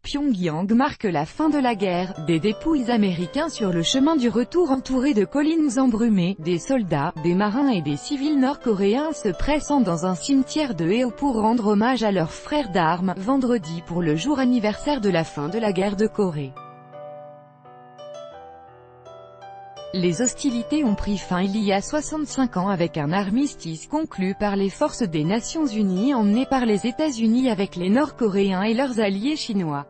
Pyongyang marque la fin de la guerre, des dépouilles américains sur le chemin du retour entourés de collines embrumées, des soldats, des marins et des civils nord-coréens se pressant dans un cimetière de Heo pour rendre hommage à leurs frères d'armes, vendredi pour le jour anniversaire de la fin de la guerre de Corée. Les hostilités ont pris fin il y a 65 ans avec un armistice conclu par les forces des Nations Unies emmenées par les États-Unis avec les Nord-Coréens et leurs alliés chinois.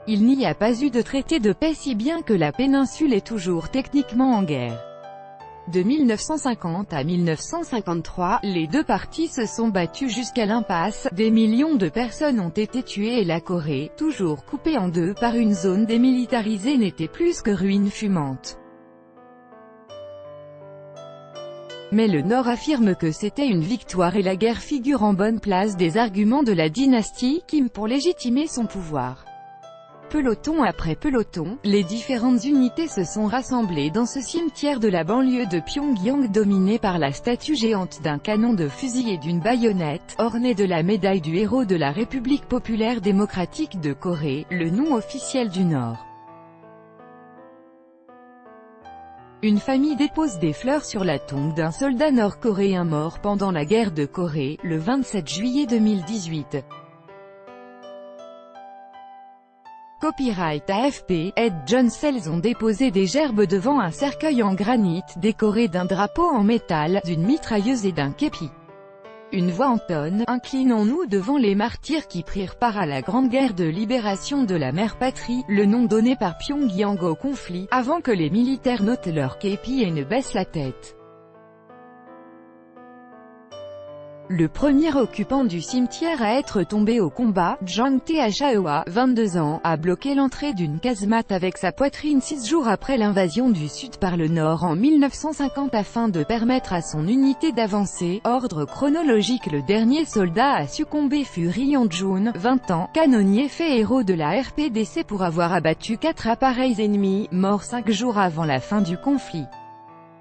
Il n'y a pas eu de traité de paix si bien que la péninsule est toujours techniquement en guerre. De 1950 à 1953, les deux parties se sont battues jusqu'à l'impasse, des millions de personnes ont été tuées et la Corée, toujours coupée en deux par une zone démilitarisée, n'était plus que ruine fumante. Mais le Nord affirme que c'était une victoire et la guerre figure en bonne place des arguments de la dynastie Kim pour légitimer son pouvoir. Peloton après peloton, les différentes unités se sont rassemblées dans ce cimetière de la banlieue de Pyongyang dominé par la statue géante d'un canon de fusil et d'une baïonnette, ornée de la médaille du héros de la République populaire démocratique de Corée, le nom officiel du Nord. Une famille dépose des fleurs sur la tombe d'un soldat nord-coréen mort pendant la guerre de Corée, le 27 juillet 2018. Copyright AFP, Ed John Sells ont déposé des gerbes devant un cercueil en granit décoré d'un drapeau en métal, d'une mitrailleuse et d'un képi. Une voix entonne, inclinons-nous devant les martyrs qui prirent part à la Grande Guerre de libération de la mère patrie, le nom donné par Pyongyang au conflit, avant que les militaires n'ôtent leur képi et ne baissent la tête. Le premier occupant du cimetière à être tombé au combat, Jang Tae-ha, 22 ans, a bloqué l'entrée d'une casemate avec sa poitrine 6 jours après l'invasion du Sud par le Nord en 1950 afin de permettre à son unité d'avancer. Ordre chronologique: le dernier soldat à succomber fut Ri Yong-jun, 20 ans, canonnier fait héros de la RPDC pour avoir abattu 4 appareils ennemis, mort 5 jours avant la fin du conflit.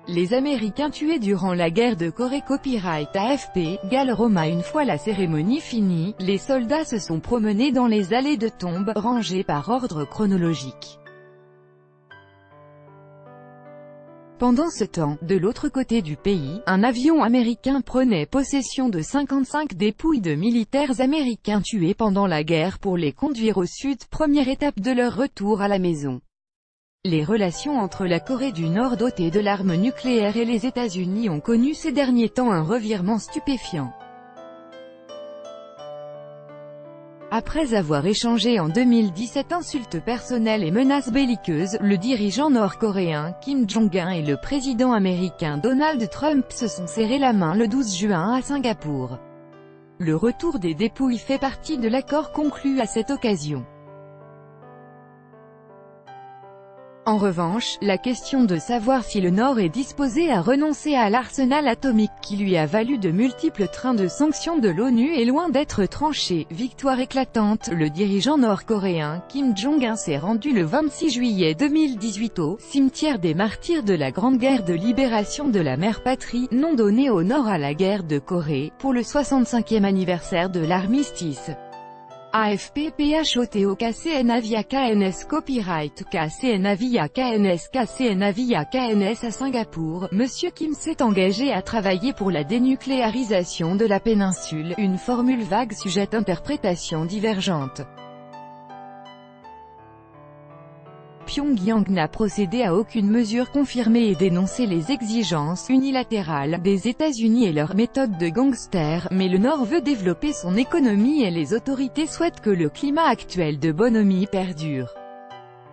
Les Américains tués durant la guerre de Corée. Copyright AFP, Gal Roma. Une fois la cérémonie finie, les soldats se sont promenés dans les allées de tombes, rangées par ordre chronologique. Pendant ce temps, de l'autre côté du pays, un avion américain prenait possession de 55 dépouilles de militaires américains tués pendant la guerre pour les conduire au sud, première étape de leur retour à la maison. Les relations entre la Corée du Nord dotée de l'arme nucléaire et les États-Unis ont connu ces derniers temps un revirement stupéfiant. Après avoir échangé en 2017 insultes personnelles et menaces belliqueuses, le dirigeant nord-coréen Kim Jong-un et le président américain Donald Trump se sont serrés la main le 12 juin à Singapour. Le retour des dépouilles fait partie de l'accord conclu à cette occasion. En revanche, la question de savoir si le Nord est disposé à renoncer à l'arsenal atomique qui lui a valu de multiples trains de sanctions de l'ONU est loin d'être tranchée. Victoire éclatante, le dirigeant nord-coréen Kim Jong-un s'est rendu le 26 juillet 2018 au « cimetière des martyrs de la Grande Guerre de libération de la mère patrie », nom donné au Nord à la guerre de Corée, pour le 65e anniversaire de l'armistice. AFP PHOTO KCNA via KNS Copyright KCNA via KNS KCNA via KNS à Singapour. Monsieur Kim s'est engagé à travailler pour la dénucléarisation de la péninsule, une formule vague sujette interprétation divergente. Pyongyang n'a procédé à aucune mesure confirmée et dénoncé les exigences unilatérales des États-Unis et leurs méthodes de gangster, mais le Nord veut développer son économie et les autorités souhaitent que le climat actuel de bonhomie perdure.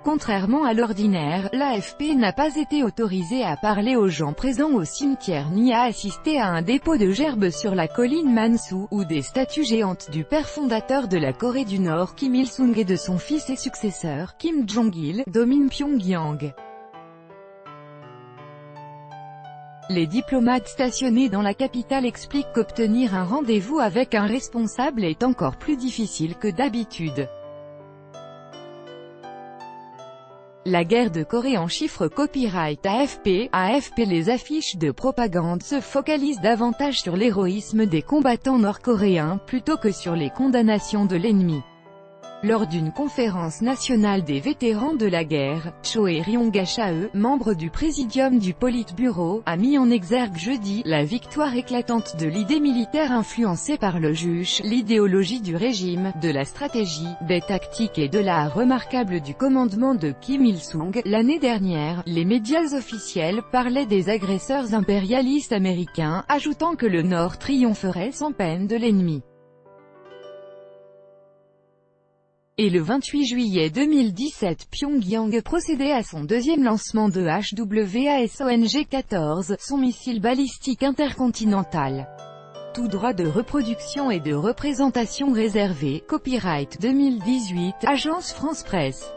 Contrairement à l'ordinaire, l'AFP n'a pas été autorisé à parler aux gens présents au cimetière ni à assister à un dépôt de gerbes sur la colline Mansu, où des statues géantes du père fondateur de la Corée du Nord Kim Il-sung et de son fils et successeur, Kim Jong-il, dominent Pyongyang. Les diplomates stationnés dans la capitale expliquent qu'obtenir un rendez-vous avec un responsable est encore plus difficile que d'habitude. La guerre de Corée en chiffres copyright AFP. Les affiches de propagande se focalisent davantage sur l'héroïsme des combattants nord-coréens, plutôt que sur les condamnations de l'ennemi. Lors d'une conférence nationale des vétérans de la guerre, Cho Ryong-chae, membre du présidium du Politburo, a mis en exergue jeudi la victoire éclatante de l'idée militaire influencée par le juge, l'idéologie du régime, de la stratégie, des tactiques et de l'art remarquable du commandement de Kim Il-sung. L'année dernière, les médias officiels parlaient des agresseurs impérialistes américains, ajoutant que le Nord triompherait sans peine de l'ennemi. Et le 28 juillet 2017, Pyongyang procédait à son deuxième lancement de HWASONG-14, son missile balistique intercontinental. Tout droit de reproduction et de représentation réservé, copyright 2018, Agence France Presse.